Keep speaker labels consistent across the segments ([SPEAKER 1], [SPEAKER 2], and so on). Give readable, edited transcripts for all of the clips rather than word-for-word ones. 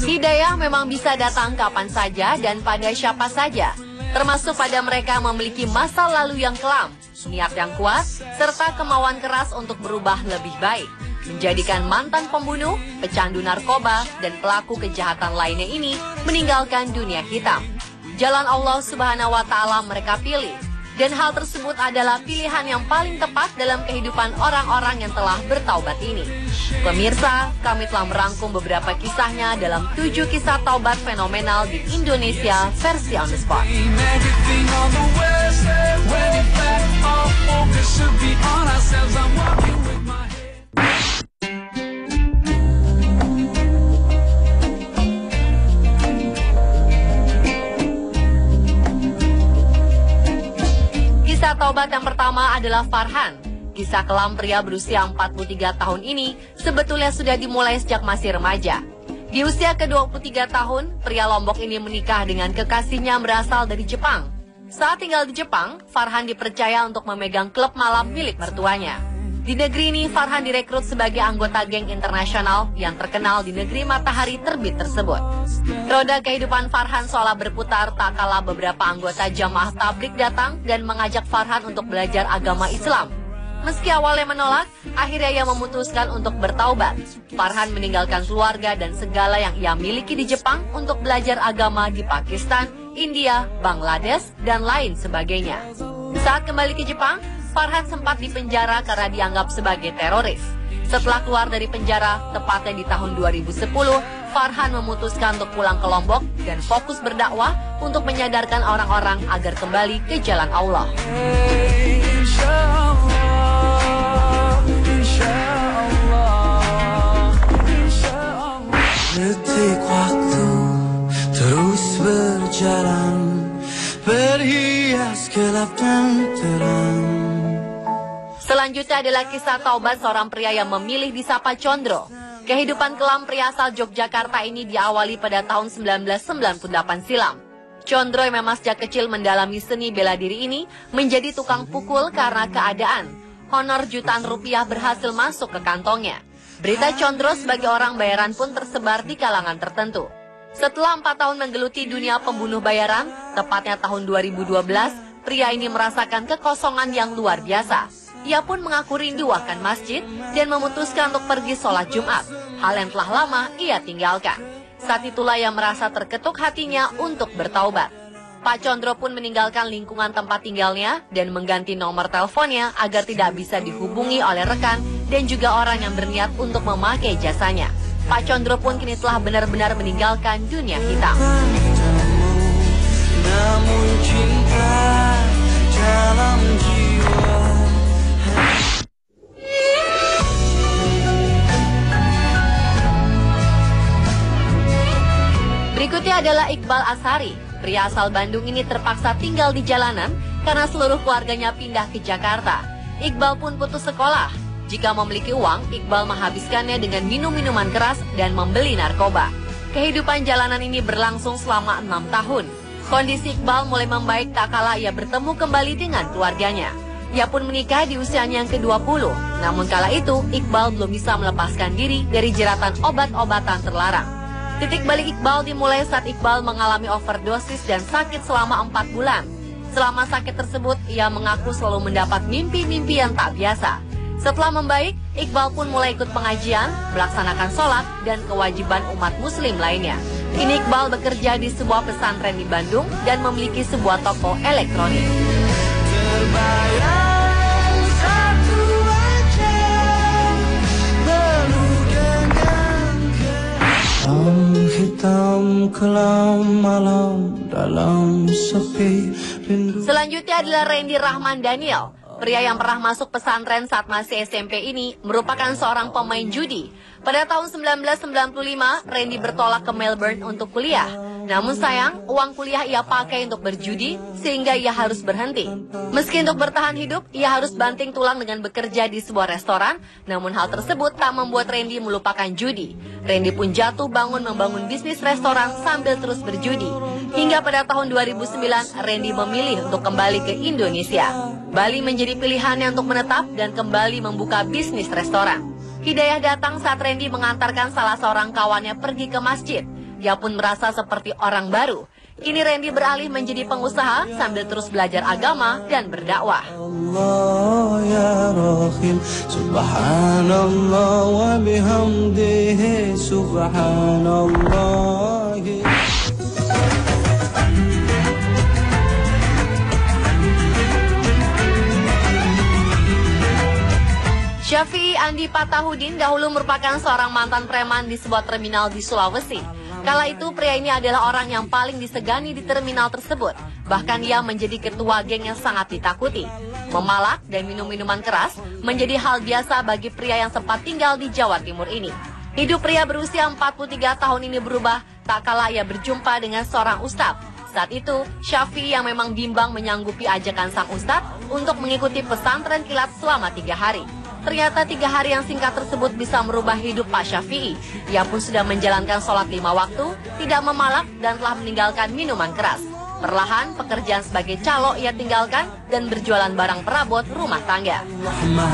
[SPEAKER 1] Hidayah memang bisa datang kapan saja dan pada siapa saja, termasuk pada mereka yang memiliki masa lalu yang kelam, niat yang kuat, serta kemauan keras untuk berubah lebih baik. Menjadikan mantan pembunuh, pecandu narkoba, dan pelaku kejahatan lainnya ini meninggalkan dunia hitam. Jalan Allah Subhanahu wa Ta'ala mereka pilih, dan hal tersebut adalah pilihan yang paling tepat dalam kehidupan orang-orang yang telah bertaubat ini. Pemirsa, kami telah merangkum beberapa kisahnya dalam 7 kisah taubat fenomenal di Indonesia versi On The Spot. Kisah taubat yang pertama adalah Farhan. Kisah kelam pria berusia 43 tahun ini sebetulnya sudah dimulai sejak masih remaja. Di usia ke-23 tahun, pria Lombok ini menikah dengan kekasihnya berasal dari Jepang. Saat tinggal di Jepang, Farhan dipercaya untuk memegang klub malam milik mertuanya. Di negeri ini, Farhan direkrut sebagai anggota geng internasional yang terkenal di negeri matahari terbit tersebut. Roda kehidupan Farhan seolah berputar tak kala beberapa anggota jamaah tablik datang dan mengajak Farhan untuk belajar agama Islam. Meski awalnya menolak, akhirnya ia memutuskan untuk bertaubat. Farhan meninggalkan keluarga dan segala yang ia miliki di Jepang untuk belajar agama di Pakistan, India, Bangladesh, dan lain sebagainya. Saat kembali ke Jepang, Farhan sempat dipenjara karena dianggap sebagai teroris. Setelah keluar dari penjara, tepatnya di tahun 2010, Farhan memutuskan untuk pulang ke Lombok dan fokus berdakwah untuk menyadarkan orang-orang agar kembali ke jalan Allah.
[SPEAKER 2] Detik waktu terus berjalan, berhias gelap dan terang.
[SPEAKER 1] Selanjutnya adalah kisah taubat seorang pria yang memilih disapa Condro. Kehidupan kelam pria asal Yogyakarta ini diawali pada tahun 1998 silam. Condro yang memang sejak kecil mendalami seni bela diri ini menjadi tukang pukul karena keadaan. Honor jutaan rupiah berhasil masuk ke kantongnya. Berita Condro sebagai orang bayaran pun tersebar di kalangan tertentu. Setelah 4 tahun menggeluti dunia pembunuh bayaran, tepatnya tahun 2012, pria ini merasakan kekosongan yang luar biasa. Ia pun mengaku rindu akan masjid dan memutuskan untuk pergi sholat Jumat, hal yang telah lama ia tinggalkan. Saat itulah ia merasa terketuk hatinya untuk bertaubat. Pak Condro pun meninggalkan lingkungan tempat tinggalnya dan mengganti nomor teleponnya agar tidak bisa dihubungi oleh rekan dan juga orang yang berniat untuk memakai jasanya. Pak Condro pun kini telah benar-benar meninggalkan dunia hitam.
[SPEAKER 2] Namun cinta dalam jiwa.
[SPEAKER 1] Berikutnya adalah Iqbal Ashari. Pria asal Bandung ini terpaksa tinggal di jalanan karena seluruh keluarganya pindah ke Jakarta. Iqbal pun putus sekolah. Jika memiliki uang, Iqbal menghabiskannya dengan minum-minuman keras dan membeli narkoba. Kehidupan jalanan ini berlangsung selama 6 tahun. Kondisi Iqbal mulai membaik tak kala ia bertemu kembali dengan keluarganya. Ia pun menikah di usianya yang ke-20. Namun kala itu, Iqbal belum bisa melepaskan diri dari jeratan obat-obatan terlarang. Titik balik Iqbal dimulai saat Iqbal mengalami overdosis dan sakit selama 4 bulan. Selama sakit tersebut, ia mengaku selalu mendapat mimpi-mimpi yang tak biasa. Setelah membaik, Iqbal pun mulai ikut pengajian, melaksanakan sholat, dan kewajiban umat muslim lainnya. Kini Iqbal bekerja di sebuah pesantren di Bandung dan memiliki sebuah toko elektronik.
[SPEAKER 2] Terbayang satu wajah baru dengan hitam kelam malam dalam sepi rindu.
[SPEAKER 1] Selanjutnya adalah Randy Rahman Daniel. Pria yang pernah masuk pesantren saat masih SMP ini merupakan seorang pemain judi. Pada tahun 1995, Randy bertolak ke Melbourne untuk kuliah. Namun sayang, uang kuliah ia pakai untuk berjudi sehingga ia harus berhenti. Meski untuk bertahan hidup, ia harus banting tulang dengan bekerja di sebuah restoran. Namun hal tersebut tak membuat Randy melupakan judi. Randy pun jatuh bangun membangun bisnis restoran sambil terus berjudi. Hingga pada tahun 2009, Randy memilih untuk kembali ke Indonesia. Bali menjadi pilihannya untuk menetap dan kembali membuka bisnis restoran. Hidayah datang saat Randy mengantarkan salah seorang kawannya pergi ke masjid. Dia pun merasa seperti orang baru. Kini Randy beralih menjadi pengusaha sambil terus belajar agama dan berdakwah.
[SPEAKER 2] Allah ya Rahim, subhanallah wa bihamdihi, subhanallah.
[SPEAKER 1] Syafi'i Andi Patahudin dahulu merupakan seorang mantan preman di sebuah terminal di Sulawesi. Kala itu pria ini adalah orang yang paling disegani di terminal tersebut. Bahkan ia menjadi ketua geng yang sangat ditakuti. Memalak dan minum minuman keras menjadi hal biasa bagi pria yang sempat tinggal di Jawa Timur ini. Hidup pria berusia 43 tahun ini berubah tak kala ia berjumpa dengan seorang ustadz. Saat itu, Syafi'i yang memang bimbang menyanggupi ajakan sang ustadz untuk mengikuti pesantren kilat selama 3 hari. Ternyata 3 hari yang singkat tersebut bisa merubah hidup Pak Syafi'i. Ia pun sudah menjalankan sholat 5 waktu, tidak memalak, dan telah meninggalkan minuman keras. Perlahan, pekerjaan sebagai calo ia tinggalkan dan berjualan barang perabot rumah tangga.
[SPEAKER 2] Allah,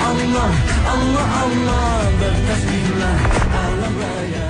[SPEAKER 2] Allah, Allah, Allah, bertasbihlah alam raya.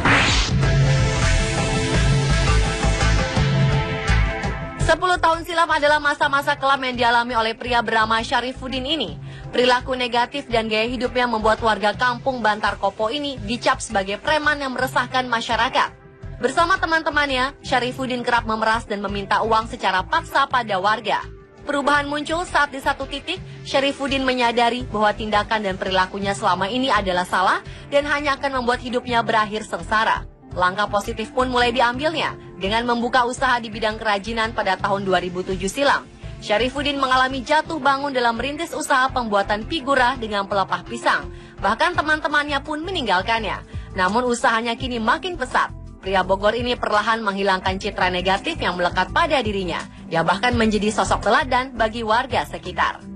[SPEAKER 1] 10 tahun silam adalah masa-masa kelam yang dialami oleh pria bernama Syarifuddin ini. Perilaku negatif dan gaya hidupnya membuat warga kampung Bantar Kopo ini dicap sebagai preman yang meresahkan masyarakat. Bersama teman-temannya, Syarifuddin kerap memeras dan meminta uang secara paksa pada warga. Perubahan muncul saat di satu titik, Syarifuddin menyadari bahwa tindakan dan perilakunya selama ini adalah salah dan hanya akan membuat hidupnya berakhir sengsara. Langkah positif pun mulai diambilnya dengan membuka usaha di bidang kerajinan pada tahun 2007 silam. Syarifuddin mengalami jatuh bangun dalam merintis usaha pembuatan figura dengan pelepah pisang. Bahkan teman-temannya pun meninggalkannya. Namun usahanya kini makin pesat. Pria Bogor ini perlahan menghilangkan citra negatif yang melekat pada dirinya. Ia bahkan menjadi sosok teladan bagi warga sekitar.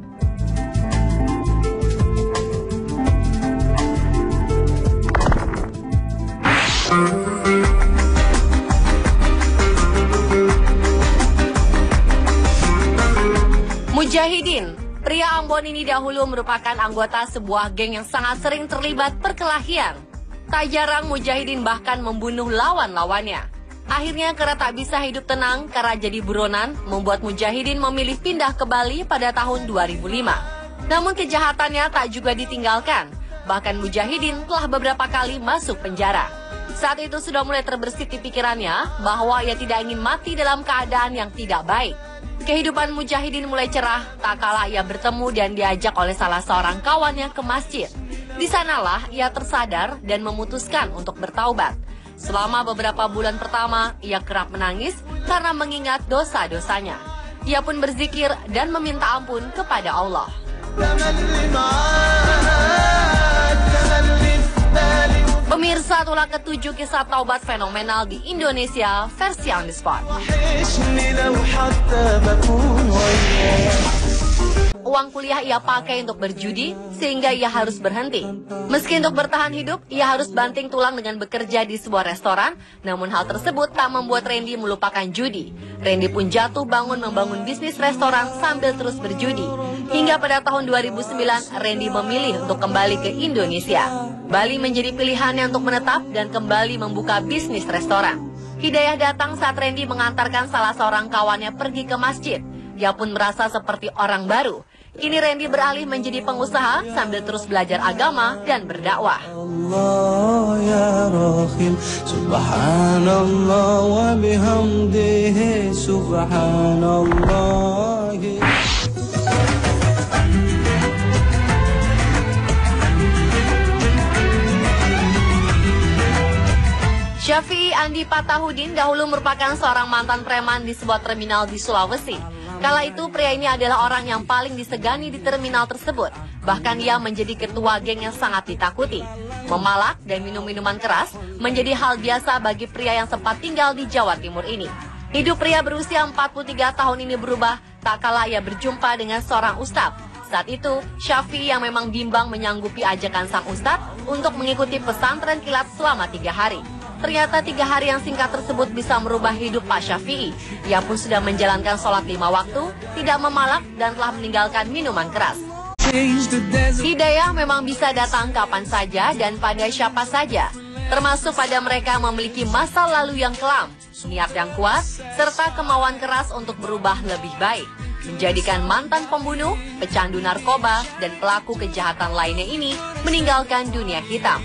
[SPEAKER 1] Mujahidin, pria Ambon ini dahulu merupakan anggota sebuah geng yang sangat sering terlibat perkelahian. Tak jarang Mujahidin bahkan membunuh lawan-lawannya. Akhirnya karena tak bisa hidup tenang karena jadi buronan, membuat Mujahidin memilih pindah ke Bali pada tahun 2005. Namun kejahatannya tak juga ditinggalkan. Bahkan Mujahidin telah beberapa kali masuk penjara. Saat itu sudah mulai terbersit di pikirannya bahwa ia tidak ingin mati dalam keadaan yang tidak baik. Kehidupan Mujahidin mulai cerah tak kala ia bertemu dan diajak oleh salah seorang kawannya ke masjid. Di sanalah ia tersadar dan memutuskan untuk bertaubat. Selama beberapa bulan pertama, ia kerap menangis karena mengingat dosa-dosanya. Ia pun berzikir dan meminta ampun kepada Allah. Pemirsa, itulah ke-7 kisah taubat fenomenal di Indonesia versi On The Spot. Uang kuliah ia pakai untuk berjudi sehingga ia harus berhenti. Meski untuk bertahan hidup, ia harus banting tulang dengan bekerja di sebuah restoran. Namun hal tersebut tak membuat Randy melupakan judi. Randy pun jatuh bangun membangun bisnis restoran sambil terus berjudi. Hingga pada tahun 2009, Randy memilih untuk kembali ke Indonesia. Bali menjadi pilihannya untuk menetap dan kembali membuka bisnis restoran. Hidayah datang saat Randy mengantarkan salah seorang kawannya pergi ke masjid. Dia pun merasa seperti orang baru. Kini Randy beralih menjadi pengusaha sambil terus belajar agama dan berdakwah.
[SPEAKER 2] Allah ya Rahim, subhanallah wa bihamdihi, subhanallah.
[SPEAKER 1] Syafi'i Andi Patahudin dahulu merupakan seorang mantan preman di sebuah terminal di Sulawesi. Kala itu pria ini adalah orang yang paling disegani di terminal tersebut. Bahkan ia menjadi ketua geng yang sangat ditakuti. Memalak dan minum minuman keras menjadi hal biasa bagi pria yang sempat tinggal di Jawa Timur ini. Hidup pria berusia 43 tahun ini berubah tak kala ia berjumpa dengan seorang ustadz. Saat itu, Syafi'i yang memang bimbang menyanggupi ajakan sang ustadz untuk mengikuti pesantren kilat selama 3 hari. Ternyata 3 hari yang singkat tersebut bisa merubah hidup Pak Syafi'i. Ia pun sudah menjalankan sholat 5 waktu, tidak memalak, dan telah meninggalkan minuman keras. Hidayah memang bisa datang kapan saja dan pada siapa saja, termasuk pada mereka yang memiliki masa lalu yang kelam, niat yang kuat, serta kemauan keras untuk berubah lebih baik. Menjadikan mantan pembunuh, pecandu narkoba, dan pelaku kejahatan lainnya ini meninggalkan dunia hitam.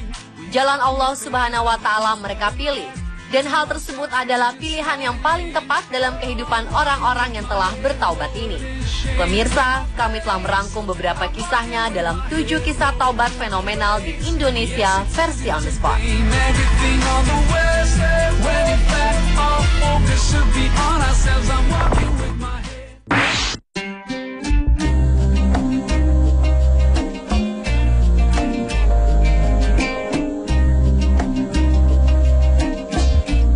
[SPEAKER 1] Jalan Allah Subhanahu wa Ta'ala mereka pilih, dan hal tersebut adalah pilihan yang paling tepat dalam kehidupan orang-orang yang telah bertaubat ini. Pemirsa, kami telah merangkum beberapa kisahnya dalam 7 kisah taubat fenomenal di Indonesia versi On The Spot.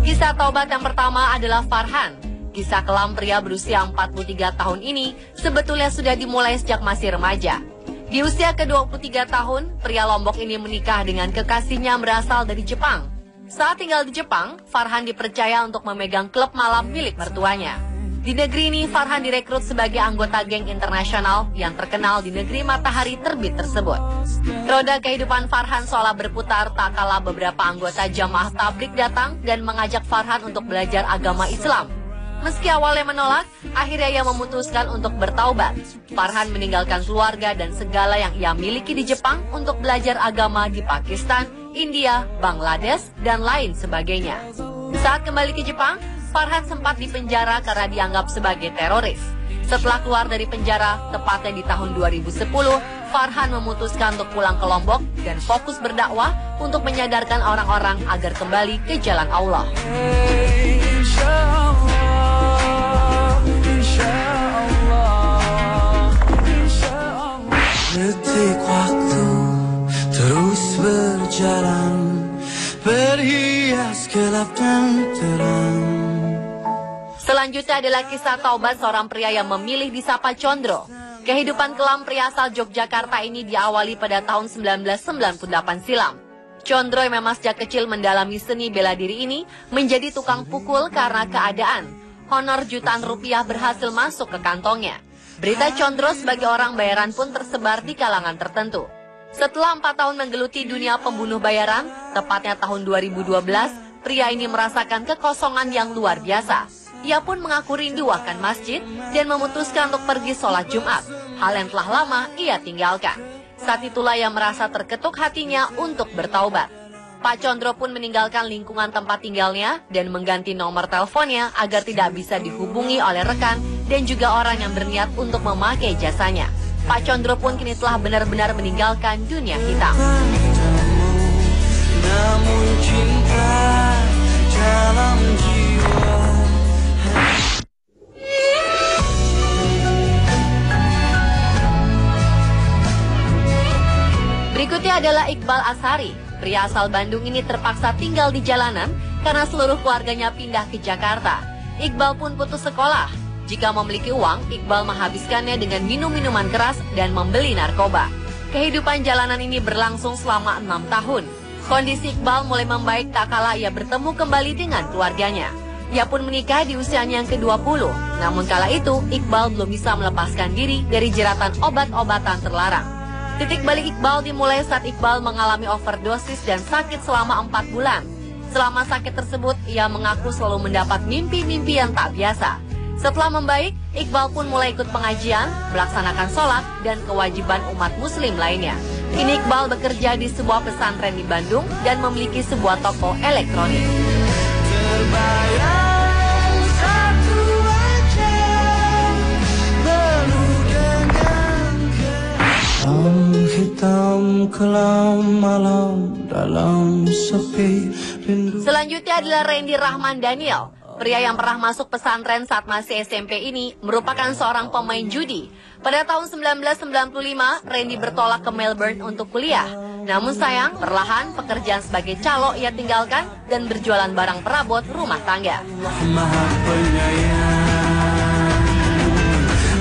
[SPEAKER 1] Kisah taubat yang pertama adalah Farhan. Kisah kelam pria berusia 43 tahun ini sebetulnya sudah dimulai sejak masih remaja. Di usia ke-23 tahun, pria Lombok ini menikah dengan kekasihnya berasal dari Jepang. Saat tinggal di Jepang, Farhan dipercaya untuk memegang klub malam milik mertuanya. Di negeri ini, Farhan direkrut sebagai anggota geng internasional yang terkenal di negeri matahari terbit tersebut. Roda kehidupan Farhan seolah berputar tak kala beberapa anggota jamaah tablik datang dan mengajak Farhan untuk belajar agama Islam. Meski awalnya menolak, akhirnya ia memutuskan untuk bertaubat. Farhan meninggalkan keluarga dan segala yang ia miliki di Jepang untuk belajar agama di Pakistan, India, Bangladesh, dan lain sebagainya. Saat kembali ke Jepang, Farhan sempat dipenjara karena dianggap sebagai teroris. Setelah keluar dari penjara, tepatnya di tahun 2010, Farhan memutuskan untuk pulang ke Lombok dan fokus berdakwah untuk menyadarkan orang-orang agar kembali ke jalan Allah.
[SPEAKER 2] Detik waktu terus berjalan, berhias gelap dan terang.
[SPEAKER 1] Selanjutnya adalah kisah taubat seorang pria yang memilih disapa Condro. Kehidupan kelam pria asal Yogyakarta ini diawali pada tahun 1998 silam. Condro yang memang sejak kecil mendalami seni bela diri ini menjadi tukang pukul karena keadaan. Honor jutaan rupiah berhasil masuk ke kantongnya. Berita Condro sebagai orang bayaran pun tersebar di kalangan tertentu. Setelah 4 tahun menggeluti dunia pembunuh bayaran, tepatnya tahun 2012, pria ini merasakan kekosongan yang luar biasa. Ia pun mengaku rindu akan masjid dan memutuskan untuk pergi sholat Jumat, hal yang telah lama ia tinggalkan. Saat itulah ia merasa terketuk hatinya untuk bertaubat. Pak Condro pun meninggalkan lingkungan tempat tinggalnya dan mengganti nomor teleponnya agar tidak bisa dihubungi oleh rekan dan juga orang yang berniat untuk memakai jasanya. Pak Condro pun kini telah benar-benar meninggalkan dunia hitam.
[SPEAKER 2] Namun cinta dalam jiwa.
[SPEAKER 1] Berikutnya adalah Iqbal Ashari. Pria asal Bandung ini terpaksa tinggal di jalanan karena seluruh keluarganya pindah ke Jakarta. Iqbal pun putus sekolah. Jika memiliki uang, Iqbal menghabiskannya dengan minum-minuman keras dan membeli narkoba. Kehidupan jalanan ini berlangsung selama 6 tahun. Kondisi Iqbal mulai membaik tak kala ia bertemu kembali dengan keluarganya. Ia pun menikah di usianya yang ke-20. Namun kala itu, Iqbal belum bisa melepaskan diri dari jeratan obat-obatan terlarang. Titik balik Iqbal dimulai saat Iqbal mengalami overdosis dan sakit selama 4 bulan. Selama sakit tersebut, ia mengaku selalu mendapat mimpi-mimpi yang tak biasa. Setelah membaik, Iqbal pun mulai ikut pengajian, melaksanakan sholat, dan kewajiban umat muslim lainnya. Kini Iqbal bekerja di sebuah pesantren di Bandung dan memiliki sebuah toko elektronik.
[SPEAKER 2] Terbayang satu wajah penuh dengan hitam kelam malam dalam sepi rindu.
[SPEAKER 1] Selanjutnya adalah Randy Rahman Daniel. Pria yang pernah masuk pesantren saat masih SMP ini merupakan seorang pemain judi. Pada tahun 1995, Randy bertolak ke Melbourne untuk kuliah. Namun sayang, perlahan pekerjaan sebagai calo ia tinggalkan dan berjualan barang perabot rumah tangga.
[SPEAKER 2] Maha penyayang.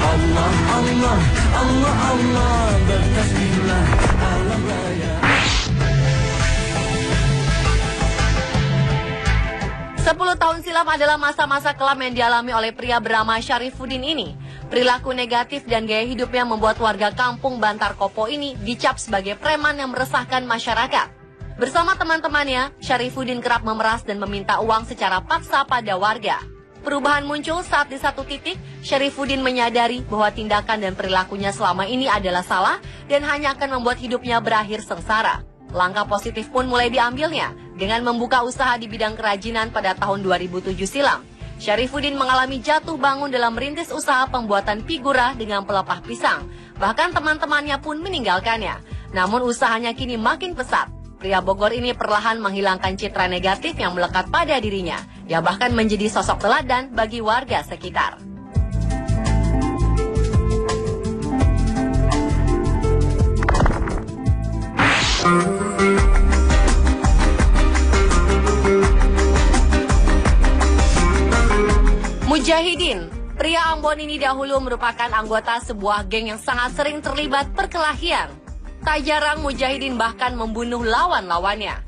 [SPEAKER 2] Allah, Allah, Allah, Allah, bertasbihlah alam raya.
[SPEAKER 1] 10 tahun silam adalah masa-masa kelam yang dialami oleh pria bernama Syarifuddin ini. Perilaku negatif dan gaya hidupnya membuat warga kampung Bantar Kopo ini dicap sebagai preman yang meresahkan masyarakat. Bersama teman-temannya, Syarifuddin kerap memeras dan meminta uang secara paksa pada warga. Perubahan muncul saat di satu titik, Syarifuddin menyadari bahwa tindakan dan perilakunya selama ini adalah salah dan hanya akan membuat hidupnya berakhir sengsara. Langkah positif pun mulai diambilnya dengan membuka usaha di bidang kerajinan pada tahun 2007 silam. Syarifuddin mengalami jatuh bangun dalam merintis usaha pembuatan figura dengan pelepah pisang. Bahkan teman-temannya pun meninggalkannya. Namun usahanya kini makin pesat. Pria Bogor ini perlahan menghilangkan citra negatif yang melekat pada dirinya. Dia bahkan menjadi sosok teladan bagi warga sekitar. Mujahidin, pria Ambon ini dahulu merupakan anggota sebuah geng yang sangat sering terlibat perkelahian. Tak jarang Mujahidin bahkan membunuh lawan-lawannya.